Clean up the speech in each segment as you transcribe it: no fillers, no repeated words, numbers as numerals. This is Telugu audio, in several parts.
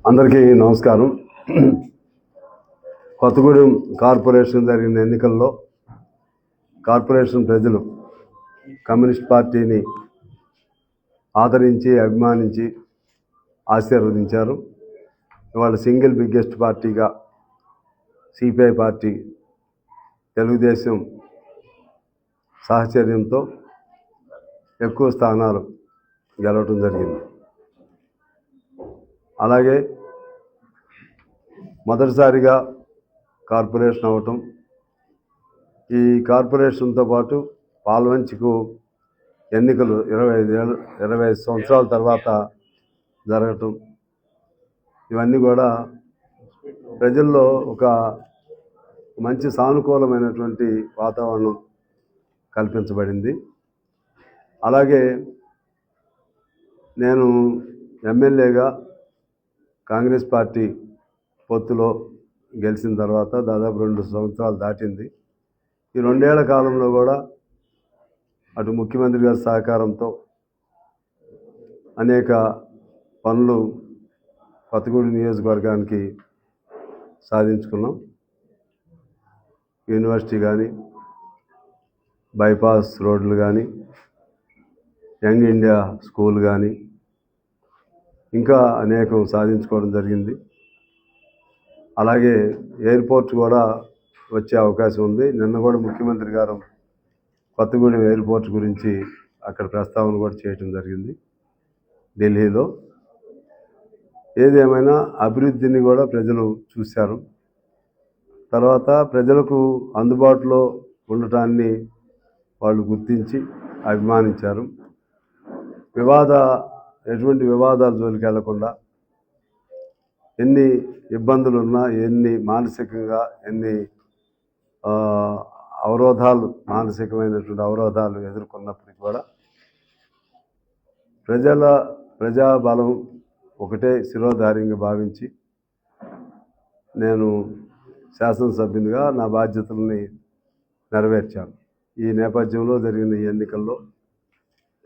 అందరికీ నమస్కారం. కొత్తగూడెం కార్పొరేషన్ జరిగిన ఎన్నికల్లో కార్పొరేషన్ ప్రజలు కమ్యూనిస్ట్ పార్టీని ఆదరించి అభిమానించి ఆశీర్వదించారు. ఇవాళ సింగిల్ బిగ్గెస్ట్ పార్టీగా సిపిఐ పార్టీ తెలుగుదేశం సాహచర్యంతో ఎక్కువ స్థానాలు గెలవటం జరిగింది. అలాగే మొదటిసారిగా కార్పొరేషన్ అవ్వటం, ఈ కార్పొరేషన్తో పాటు పాల్వంచకు ఎన్నికలు 25 సంవత్సరాల తర్వాత జరగటం, ఇవన్నీ కూడా ప్రజల్లో ఒక మంచి సానుకూలమైనటువంటి వాతావరణం కల్పించబడింది. అలాగే నేను ఎమ్మెల్యేగా కాంగ్రెస్ పార్టీ పొత్తులో గెలిచిన తర్వాత దాదాపు 2 సంవత్సరాలు దాటింది. ఈ 2 ఏళ్ల కాలంలో కూడా అటు ముఖ్యమంత్రి గారి సహకారంతో అనేక పనులు కొత్తగూడెం నియోజకవర్గానికి సాధించుకున్నాం. యూనివర్సిటీ కానీ, బైపాస్ రోడ్లు కానీ, యంగ్ ఇండియా స్కూల్ కానీ, ఇంకా అనేకం సాధించుకోవడం జరిగింది. అలాగే ఎయిర్పోర్ట్ కూడా వచ్చే అవకాశం ఉంది. నిన్న కూడా ముఖ్యమంత్రి గారు కొత్తగూడెం ఎయిర్పోర్ట్ గురించి అక్కడ ప్రస్తావన కూడా చేయడం జరిగింది ఢిల్లీలో. ఏదేమైనా అభివృద్ధిని కూడా ప్రజలు చూశారు. తర్వాత ప్రజలకు అందుబాటులో ఉండటాన్ని వాళ్ళు గుర్తించి అభిమానించారు. ఎటువంటి వివాదాల జోలికి వెళ్లకుండా, ఎన్ని ఇబ్బందులున్నా, ఎన్ని మానసికంగా ఎన్ని మానసికమైనటువంటి అవరోధాలు ఎదుర్కొన్నప్పటికీ కూడా ప్రజాబలం ఒకటే శిరోధార్యంగా భావించి నేను శాసనసభ్యునిగా నా బాధ్యతల్ని నెరవేర్చాను. ఈ నేపథ్యంలో జరిగిన ఈ ఎన్నికల్లో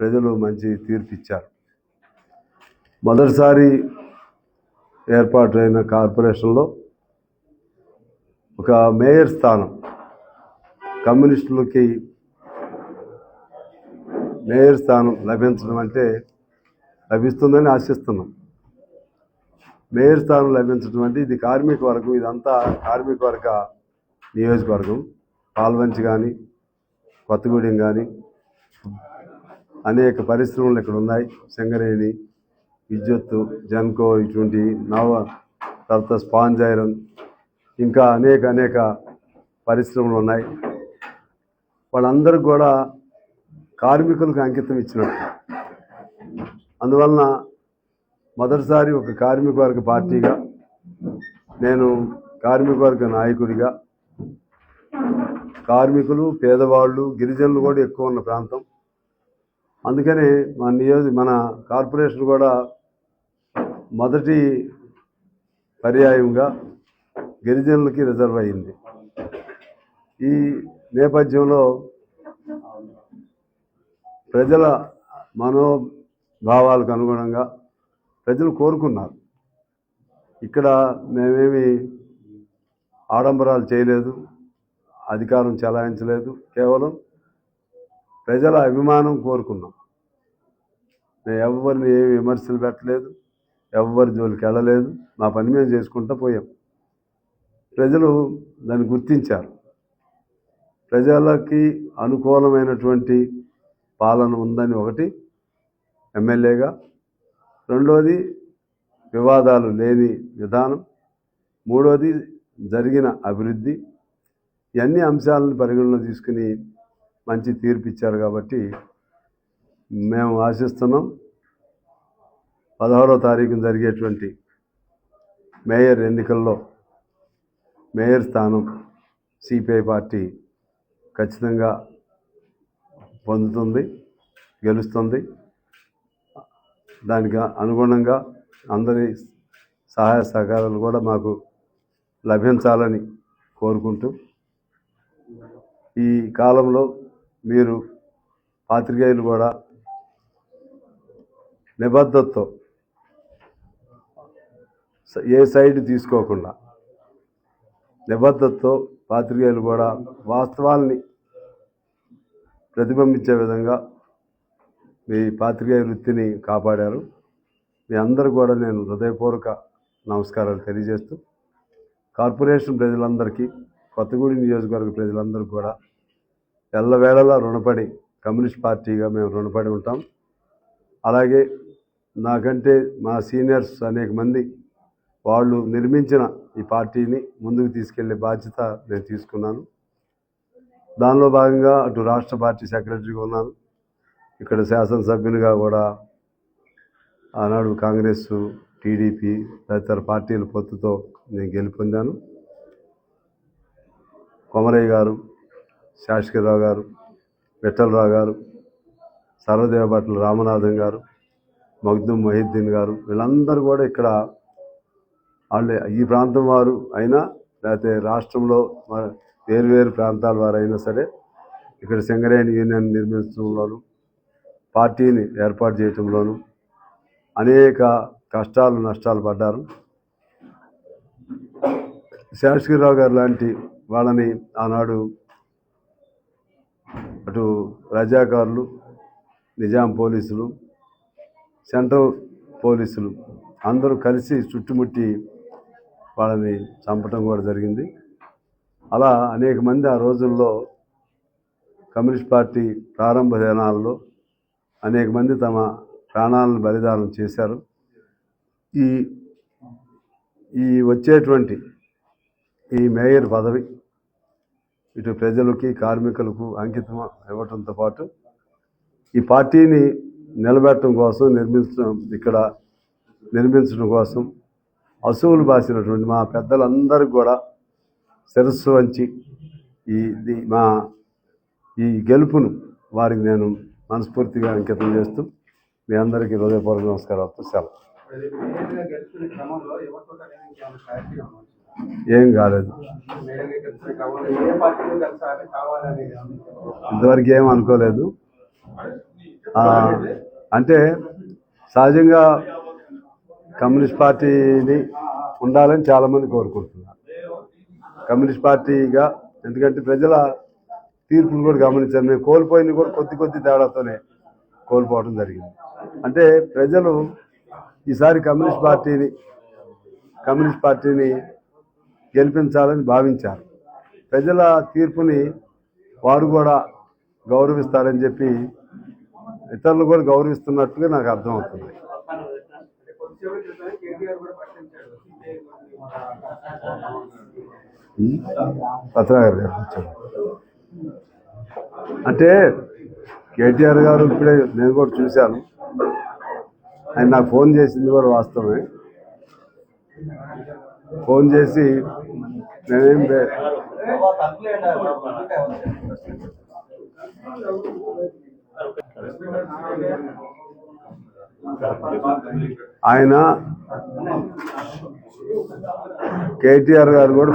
ప్రజలు మంచి తీర్పు ఇచ్చారు. మొదటిసారి ఏర్పాటైన కార్పొరేషన్లో ఒక మేయర్ స్థానం కమ్యూనిస్టులకి మేయర్ స్థానం లభించడం అంటే లభిస్తుందని ఆశిస్తున్నాం. మేయర్ స్థానం లభించడం అంటే ఇది కార్మిక వర్గం, ఇదంతా కార్మిక వర్గ నియోజకవర్గం. పాల్వంచ్ కానీ, కొత్తగూడెం కానీ అనేక పరిశ్రమలు ఇక్కడ ఉన్నాయి. సింగరేణి, విద్యుత్తు, జెన్కో, ఇటువంటి తర్వాత స్పాంజ్ ఐరన్, ఇంకా అనేక పరిశ్రమలు ఉన్నాయి. వాళ్ళందరికీ కూడా కార్మికులకు అంకితం ఇచ్చినట్టు. అందువలన మొదటిసారి ఒక కార్మిక వర్గ పార్టీగా, నేను కార్మిక వర్గ నాయకుడిగా, కార్మికులు, పేదవాళ్ళు, గిరిజనులు కూడా ఎక్కువ ఉన్న ప్రాంతం. అందుకని మన కార్పొరేషన్ కూడా మొదటి పర్యాయంగా గిరిజనులకి రిజర్వ్ అయింది. ఈ నేపథ్యంలో ప్రజల మనోభావాలకు అనుగుణంగా ప్రజలు కోరుకున్నారు. ఇక్కడ మేమేమి ఆడంబరాలు చేయలేదు, అధికారం చెలాయించలేదు, కేవలం ప్రజల అభిమానం కోరుకున్నాం. నేను ఎవరిని ఏమి విమర్శలు పెట్టలేదు, ఎవరి జోలికి వెళ్ళలేదు, మా పని మేము చేసుకుంటూ పోయాం. ప్రజలు దాన్ని గుర్తించారు. ప్రజలకి అనుకూలమైనటువంటి పాలన ఉందని ఒకటి ఎమ్మెల్యేగా, రెండోది వివాదాలు లేని విధానం, మూడోది జరిగిన అభివృద్ధి, ఇవన్నీ అంశాలను పరిగణలో తీసుకుని మంచి తీర్పు ఇచ్చారు. కాబట్టి మేము ఆశిస్తున్నాం 16వ తారీఖున జరిగేటువంటి మేయర్ ఎన్నికల్లో మేయర్ స్థానం సిపిఐ పార్టీ ఖచ్చితంగా పొందుతుంది, గెలుస్తుంది. దానికి అనుగుణంగా అందరి సహాయ సహకారాలు కూడా మాకు లభించాలని కోరుకుంటూ, ఈ కాలంలో మీరు పాత్రికేయులు కూడా నిబద్ధతతో ఏ సైడ్ తీసుకోకుండా నిబద్ధతతో పాత్రికేయులు కూడా వాస్తవాల్ని ప్రతిబింబించే విధంగా మీ పాత్రికేయ వృత్తిని కాపాడారు. మీ అందరూ కూడా నేను హృదయపూర్వక నమస్కారాలు తెలియజేస్తూ కార్పొరేషన్ ప్రజలందరికీ, కొత్తగూడెం నియోజకవర్గ ప్రజలందరికీ కూడా ఎల్లవేళలా రుణపడి, కమ్యూనిస్ట్ పార్టీగా మేము రుణపడి ఉంటాం. అలాగే నాకంటే మా సీనియర్స్ అనేక మంది వాళ్ళు నిర్మించిన ఈ పార్టీని ముందుకు తీసుకెళ్లే బాధ్యత నేను తీసుకున్నాను. దానిలో భాగంగా అటు రాష్ట్ర పార్టీ సెక్రటరీగా ఉన్నాను, ఇక్కడ శాసనసభ్యునిగా కూడా ఆనాడు కాంగ్రెస్, టీడీపీ తదితర పార్టీల పొత్తుతో నేను గెలుపొందాను. కొమరయ్య గారు, శాశ్వతరావు గారు, విఠలరావు గారు, సర్వదేవభట్ల రామనాథం గారు, మగ్దుం మొహిద్దీన్ గారు, వీళ్ళందరూ కూడా ఇక్కడ వాళ్ళు ఈ ప్రాంతం వారు అయినా లేకపోతే రాష్ట్రంలో వేరు ప్రాంతాల వారు అయినా సరే ఇక్కడ సింగరేణి యూనియన్ నిర్మించడంలోనూ పార్టీని ఏర్పాటు చేయటంలోనూ అనేక కష్టాలు నష్టాలు పడ్డారు. శాశ్వతరావు గారు లాంటి వాళ్ళని ఆనాడు అటు రజాకారులు, నిజాం పోలీసులు, సెంట్రల్ పోలీసులు అందరూ కలిసి చుట్టుముట్టి వాళ్ళని చంపటం కూడా జరిగింది. అలా అనేక మంది ఆ రోజుల్లో కమ్యూనిస్ట్ పార్టీ ప్రారంభ దినాల్లో అనేక మంది తమ ప్రాణాలను బలిదానం చేశారు. ఈ ఈ వచ్చేటువంటి ఈ మేయర్ పదవి ఇటు ప్రజలకి, కార్మికులకు అంకితం ఇవ్వటంతో పాటు ఈ పార్టీని నిలబెట్టడం కోసం, నిర్మించడం కోసం అసువులు బాసినటువంటి మా పెద్దలందరికీ కూడా శిరస్సు వంచి ఈ గెలుపును వారికి నేను మనస్ఫూర్తిగా అంకితం చేస్తూ మీ అందరికీ హృదయపూర్వక నమస్కారాలతో సెలవు. ఏం కాలేదు, ఇంతవరకు ఏం అనుకోలేదు. అంటే సహజంగా కమ్యూనిస్ట్ పార్టీని ఉండాలని చాలామంది కోరుకుంటున్నారు. కమ్యూనిస్ట్ పార్టీగా, ఎందుకంటే ప్రజల తీర్పులు కూడా గమనించారు. మేము కోల్పోయింది కూడా కొద్ది తేడాతోనే కోల్పోవడం జరిగింది. అంటే ప్రజలు ఈసారి కమ్యూనిస్ట్ పార్టీని గెలిపించాలని భావించారు. ప్రజల తీర్పుని వారు కూడా గౌరవిస్తారని చెప్పి ఇతరులు కూడా గౌరవిస్తున్నట్టుగా నాకు అర్థమవుతుంది. పత్రాగారు అంటే కేటీఆర్ గారు ఇప్పుడే నేను కూడా చూశాను, ఆయన నాకు ఫోన్ చేసింది కూడా వాస్తవమే. ఫోన్ చేసి నేనేం ఆయన కేటీఆర్ గారు కూడా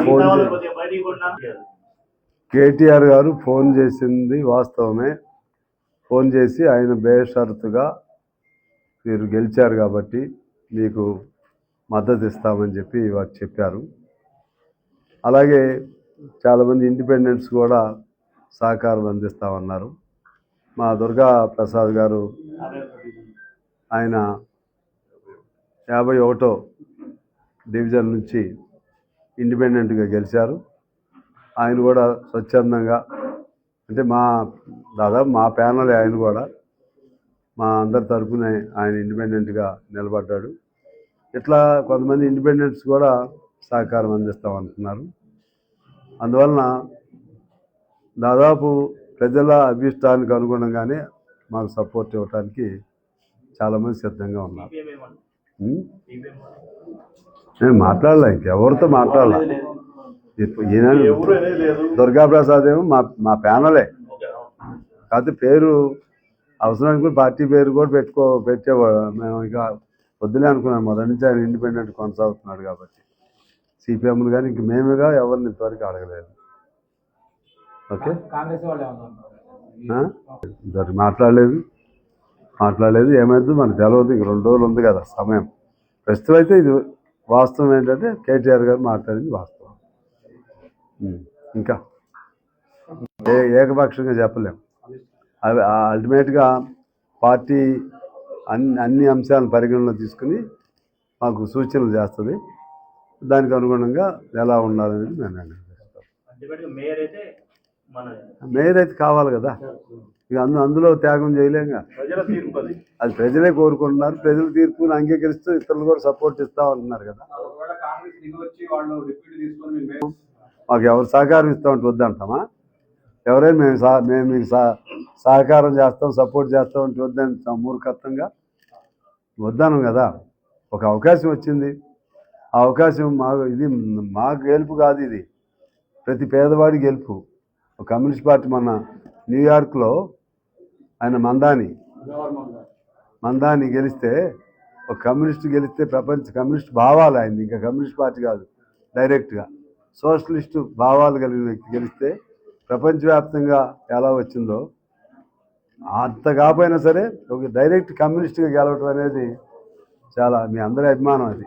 కేటీఆర్ గారు ఫోన్ చేసింది వాస్తవమే. ఫోన్ చేసి ఆయన బేషరతుగా మీరు గెలిచారు కాబట్టి మీకు మద్దతు ఇస్తామని చెప్పి వారు చెప్పారు. అలాగే చాలామంది ఇండిపెండెంట్స్ కూడా సహకారం అందిస్తామన్నారు. మా దుర్గా ప్రసాద్ గారు ఆయన 51వ డివిజన్ నుంచి ఇండిపెండెంట్గా గెలిచారు. ఆయన కూడా స్వచ్ఛందంగా, అంటే దాదాపు మా ప్యానల్ ఆయన కూడా మా అందరి తరఫున ఆయన ఇండిపెండెంట్గా నిలబడ్డాడు. ఇట్లా కొంతమంది ఇండిపెండెంట్స్ కూడా సహకారం అందిస్తామంటున్నారు. అందువలన దాదాపు ప్రజల అభిష్టానికి అనుగుణంగానే మాకు సపోర్ట్ ఇవ్వడానికి చాలామంది సిద్ధంగా ఉన్నారు. నేను మాట్లాడలే, ఇంకెవరితో మాట్లాడాల. ఈయన దుర్గాప్రసాద్ ఏమో మా ప్యానలే కాకపోతే పేరు అవసరానికి పార్టీ పేరు కూడా పెట్టేవాడు. మేము ఇక వద్దులే అనుకున్నాం. మొదటి నుంచి ఆయన ఇండిపెండెంట్ కొనసాగుతున్నాడు కాబట్టి సిపిఎంలు కానీ ఇంక మేముగా ఎవరిని ఇంతవరకు అడగలేదు. ఓకే, మాట్లాడలేదు. మాట్లాడలేదు. ఏమైందో మనకు తెలియదు. ఇంక 2 రోజులు ఉంది కదా సమయం. ప్రస్తుతం అయితే ఇది వాస్తవం ఏంటంటే కేటీఆర్ గారు మాట్లాడింది వాస్తవం. ఇంకా ఏకపక్షంగా చెప్పలేము. అవి అల్టిమేట్గా పార్టీ అన్ని అంశాలను పరిగణలో తీసుకుని మాకు సూచనలు చేస్తుంది. దానికి అనుగుణంగా ఎలా ఉండాలనేది నేను నిర్ణయిస్తాను. మేయర్ అయితే కావాలి కదా, ఇక అందులో త్యాగం చేయలేంగా. అది ప్రజలే కోరుకుంటున్నారు. ప్రజల తీర్పుని అంగీకరిస్తూ ఇతరులు కూడా సపోర్ట్ ఇస్తామంటున్నారు కదా. మాకు ఎవరు సహకారం ఇస్తామంటే వద్దంటామా? ఎవరైనా మేము మీకు సహకారం చేస్తాం, సపోర్ట్ చేస్తామంటే వద్దంటాం మూర్ఖత్వంగా? వద్దాను కదా. ఒక అవకాశం వచ్చింది. ఆ అవకాశం మాకు గెలుపు కాదు, ఇది ప్రతి పేదవాడి గెలుపు. ఒక కమ్యూనిస్ట్ పార్టీ మన న్యూయార్క్లో ఆయన మందాని గెలిస్తే, ఒక కమ్యూనిస్ట్ గెలిస్తే ప్రపంచ కమ్యూనిస్ట్ భావాలు ఆయన, ఇంకా కమ్యూనిస్ట్ పార్టీ కాదు, డైరెక్ట్గా సోషలిస్టు భావాలు కలిగిన వ్యక్తి గెలిస్తే ప్రపంచవ్యాప్తంగా ఎలా వచ్చిందో అంత కాకపోయినా సరే ఒక డైరెక్ట్ కమ్యూనిస్ట్గా గెలవటం అనేది చాలా మీ అందరి అభిమానం. అది